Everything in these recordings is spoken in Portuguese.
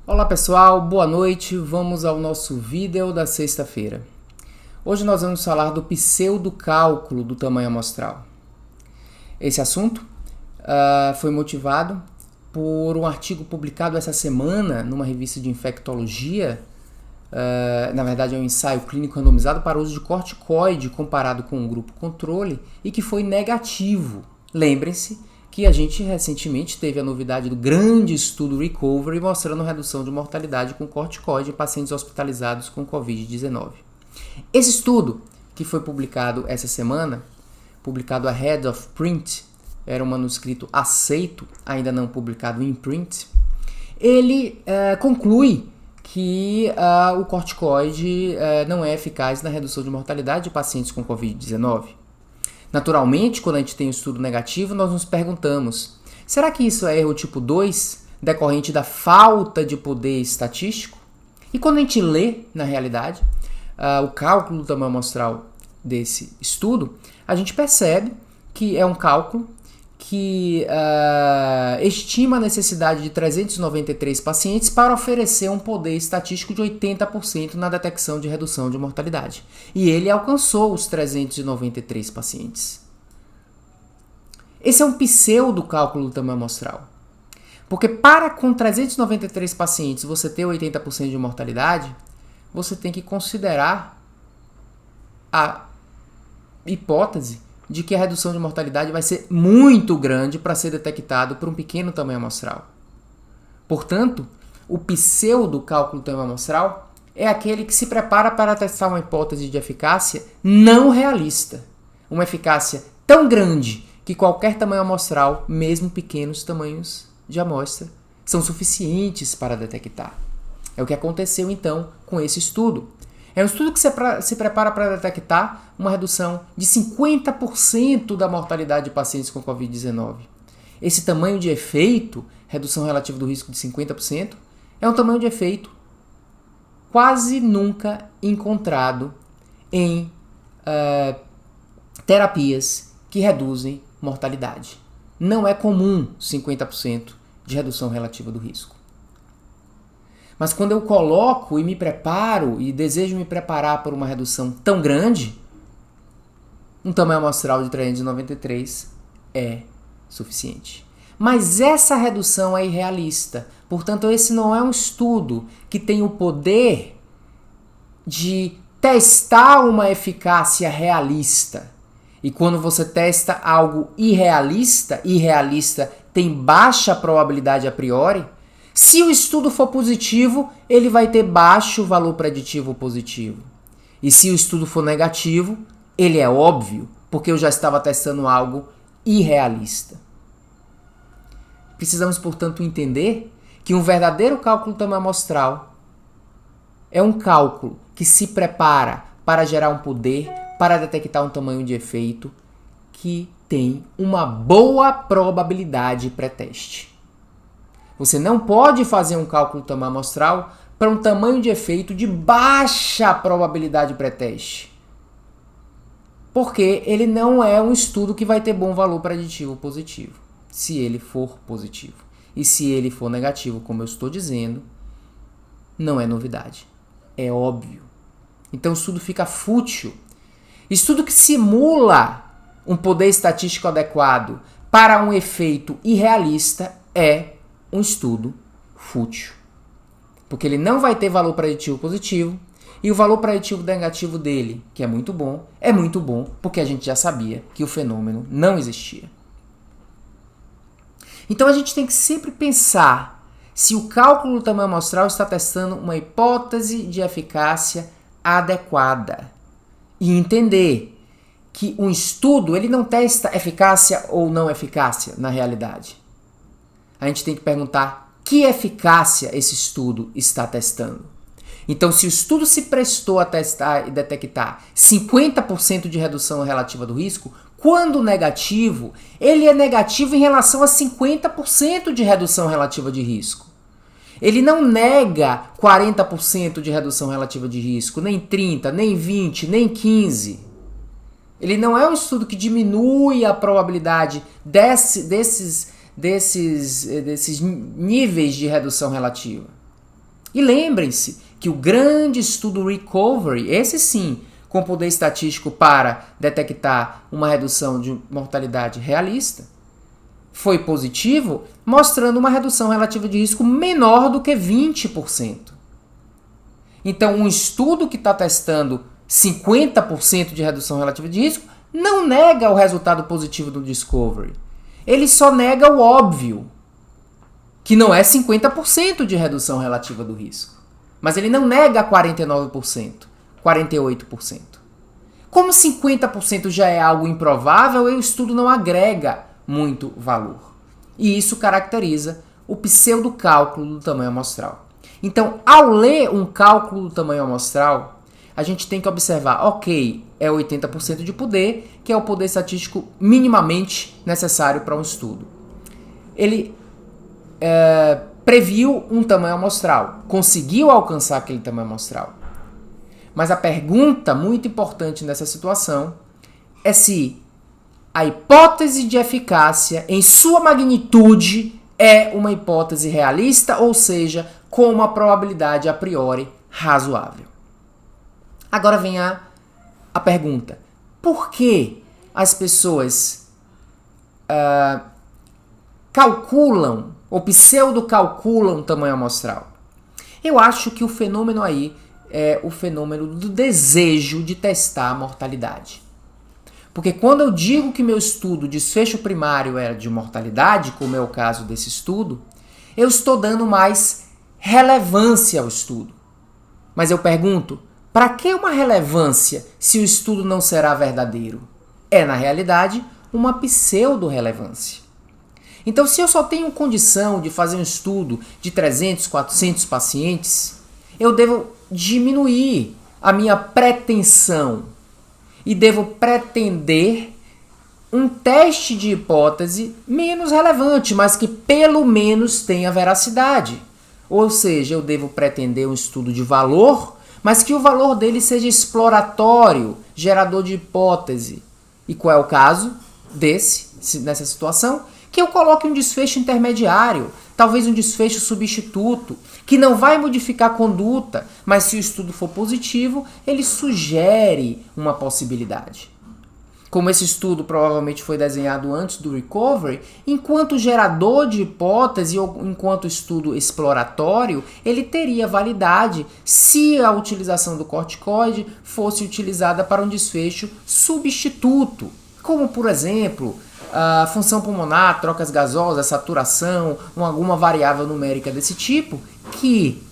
Olá pessoal, boa noite, vamos ao nosso vídeo da sexta-feira. Hoje nós vamos falar do pseudocálculo do tamanho amostral. Esse assunto foi motivado por um artigo publicado essa semana numa revista de infectologia. Na verdade é um ensaio clínico randomizado para uso de corticoide comparado com um grupo controle e que foi negativo. Lembrem-se que a gente recentemente teve a novidade do grande estudo Recovery mostrando redução de mortalidade com corticoide em pacientes hospitalizados com Covid-19. Esse estudo, que foi publicado essa semana, publicado ahead of print, era um manuscrito aceito, ainda não publicado em print, ele conclui que o corticoide não é eficaz na redução de mortalidade de pacientes com Covid-19. Naturalmente, quando a gente tem um estudo negativo, nós nos perguntamos, será que isso é erro tipo 2, decorrente da falta de poder estatístico? E quando a gente lê, na realidade, o cálculo do tamanho amostral desse estudo, a gente percebe que é um cálculo que estima a necessidade de 393 pacientes para oferecer um poder estatístico de 80% na detecção de redução de mortalidade. E ele alcançou os 393 pacientes. Esse é um pseudo-cálculo do tamanho amostral. Porque para com 393 pacientes você ter 80% de mortalidade, você tem que considerar a hipótese de que a redução de mortalidade vai ser muito grande para ser detectado por um pequeno tamanho amostral. Portanto, o pseudo-cálculo do tamanho amostral é aquele que se prepara para testar uma hipótese de eficácia não realista. Uma eficácia tão grande que qualquer tamanho amostral, mesmo pequenos tamanhos de amostra, são suficientes para detectar. É o que aconteceu então com esse estudo. É um estudo que se prepara para detectar uma redução de 50% da mortalidade de pacientes com Covid-19. Esse tamanho de efeito, redução relativa do risco de 50%, é um tamanho de efeito quase nunca encontrado em terapias que reduzem mortalidade. Não é comum 50% de redução relativa do risco. Mas quando eu coloco e me preparo e desejo me preparar por uma redução tão grande, um tamanho amostral de 393 é suficiente. Mas essa redução é irrealista. Portanto, esse não é um estudo que tem o poder de testar uma eficácia realista. E quando você testa algo irrealista tem baixa probabilidade a priori. Se o estudo for positivo, ele vai ter baixo valor preditivo positivo. E se o estudo for negativo, ele é óbvio, porque eu já estava testando algo irrealista. Precisamos, portanto, entender que um verdadeiro cálculo do tamanho amostral é um cálculo que se prepara para gerar um poder, para detectar um tamanho de efeito que tem uma boa probabilidade pré-teste. Você não pode fazer um cálculo do tamanho amostral para um tamanho de efeito de baixa probabilidade pré-teste. Porque ele não é um estudo que vai ter bom valor preditivo positivo, se ele for positivo. E se ele for negativo, como eu estou dizendo, não é novidade. É óbvio. Então o estudo fica fútil. Estudo que simula um poder estatístico adequado para um efeito irrealista é um estudo fútil, porque ele não vai ter valor preditivo positivo e o valor preditivo negativo dele, que é muito bom porque a gente já sabia que o fenômeno não existia. Então a gente tem que sempre pensar se o cálculo do tamanho amostral está testando uma hipótese de eficácia adequada e entender que um estudo ele não testa eficácia ou não eficácia na realidade. A gente tem que perguntar que eficácia esse estudo está testando. Então, se o estudo se prestou a testar e detectar 50% de redução relativa do risco, quando negativo, ele é negativo em relação a 50% de redução relativa de risco. Ele não nega 40% de redução relativa de risco, nem 30%, nem 20%, nem 15%. Ele não é um estudo que diminui a probabilidade desses níveis de redução relativa. E lembrem-se que o grande estudo Recovery, esse sim, com poder estatístico para detectar uma redução de mortalidade realista, foi positivo, mostrando uma redução relativa de risco menor do que 20%. Então, um estudo que está testando 50% de redução relativa de risco não nega o resultado positivo do Discovery. Ele só nega o óbvio, que não é 50% de redução relativa do risco. Mas ele não nega 49%, 48%. Como 50% já é algo improvável, o estudo não agrega muito valor. E isso caracteriza o pseudocálculo do tamanho amostral. Então, ao ler um cálculo do tamanho amostral, a gente tem que observar, ok, é 80% de poder, que é o poder estatístico minimamente necessário para um estudo. Ele previu um tamanho amostral, conseguiu alcançar aquele tamanho amostral. Mas a pergunta muito importante nessa situação é se a hipótese de eficácia, em sua magnitude, é uma hipótese realista, ou seja, com uma probabilidade a priori razoável. Agora vem a pergunta: por que as pessoas calculam ou pseudo-calculam o tamanho amostral? Eu acho que o fenômeno aí é o fenômeno do desejo de testar a mortalidade. Porque quando eu digo que meu estudo, desfecho primário era de mortalidade, como é o caso desse estudo, eu estou dando mais relevância ao estudo. Mas eu pergunto, para que uma relevância se o estudo não será verdadeiro? É, na realidade, uma pseudo-relevância. Então, se eu só tenho condição de fazer um estudo de 300, 400 pacientes, eu devo diminuir a minha pretensão e devo pretender um teste de hipótese menos relevante, mas que pelo menos tenha veracidade. Ou seja, eu devo pretender um estudo de valor, mas que o valor dele seja exploratório, gerador de hipótese. E qual é o caso nessa situação? Que eu coloque um desfecho intermediário, talvez um desfecho substituto, que não vai modificar a conduta, mas se o estudo for positivo, ele sugere uma possibilidade. Como esse estudo provavelmente foi desenhado antes do Recovery, enquanto gerador de hipótese ou enquanto estudo exploratório, ele teria validade se a utilização do corticoide fosse utilizada para um desfecho substituto, como por exemplo, a função pulmonar, trocas gasosas, saturação, alguma variável numérica desse tipo, que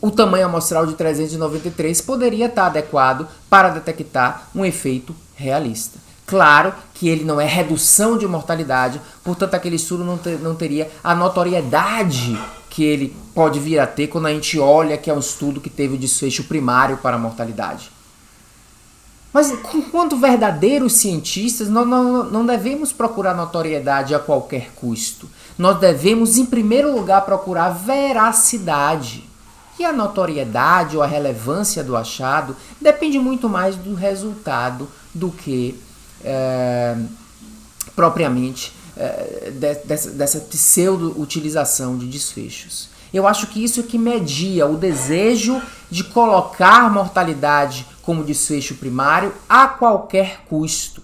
o tamanho amostral de 393 poderia estar adequado para detectar um efeito realista. Claro que ele não é redução de mortalidade, portanto aquele estudo não teria a notoriedade que ele pode vir a ter quando a gente olha que é um estudo que teve o desfecho primário para a mortalidade. Mas, enquanto verdadeiros cientistas, nós não devemos procurar notoriedade a qualquer custo. Nós devemos, em primeiro lugar, procurar veracidade. E a notoriedade ou a relevância do achado depende muito mais do resultado do que propriamente dessa pseudo-utilização de desfechos. Eu acho que isso é que media o desejo de colocar mortalidade como desfecho primário a qualquer custo.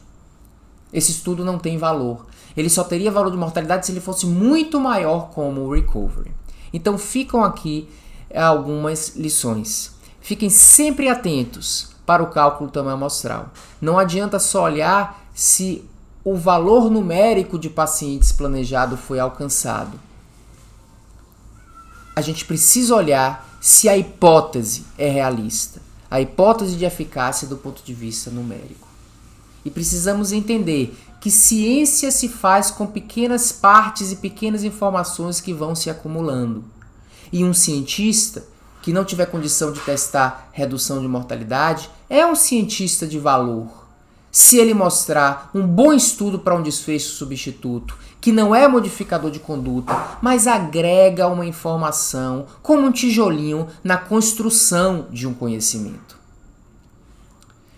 Esse estudo não tem valor. Ele só teria valor de mortalidade se ele fosse muito maior como o Recovery. Então ficam aqui algumas lições. Fiquem sempre atentos para o cálculo do tamanho amostral. Não adianta só olhar se o valor numérico de pacientes planejado foi alcançado. A gente precisa olhar se a hipótese é realista, a hipótese de eficácia do ponto de vista numérico. E precisamos entender que ciência se faz com pequenas partes e pequenas informações que vão se acumulando. E um cientista que não tiver condição de testar redução de mortalidade é um cientista de valor. Se ele mostrar um bom estudo para um desfecho substituto, que não é modificador de conduta, mas agrega uma informação como um tijolinho na construção de um conhecimento.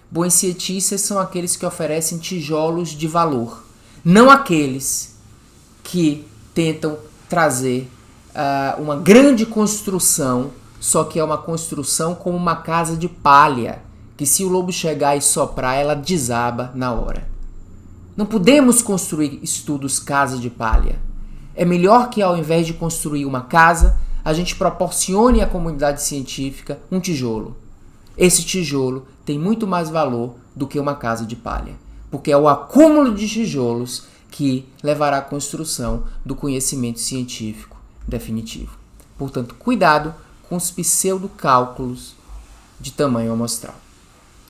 Bons cientistas são aqueles que oferecem tijolos de valor, não aqueles que tentam trazer uma grande construção, só que é uma construção como uma casa de palha, que se o lobo chegar e soprar, ela desaba na hora. Não podemos construir estudos casa de palha. É melhor que ao invés de construir uma casa, a gente proporcione à comunidade científica um tijolo. Esse tijolo tem muito mais valor do que uma casa de palha, porque é o acúmulo de tijolos que levará à construção do conhecimento científico definitivo. Portanto, cuidado com os pseudocálculos de tamanho amostral.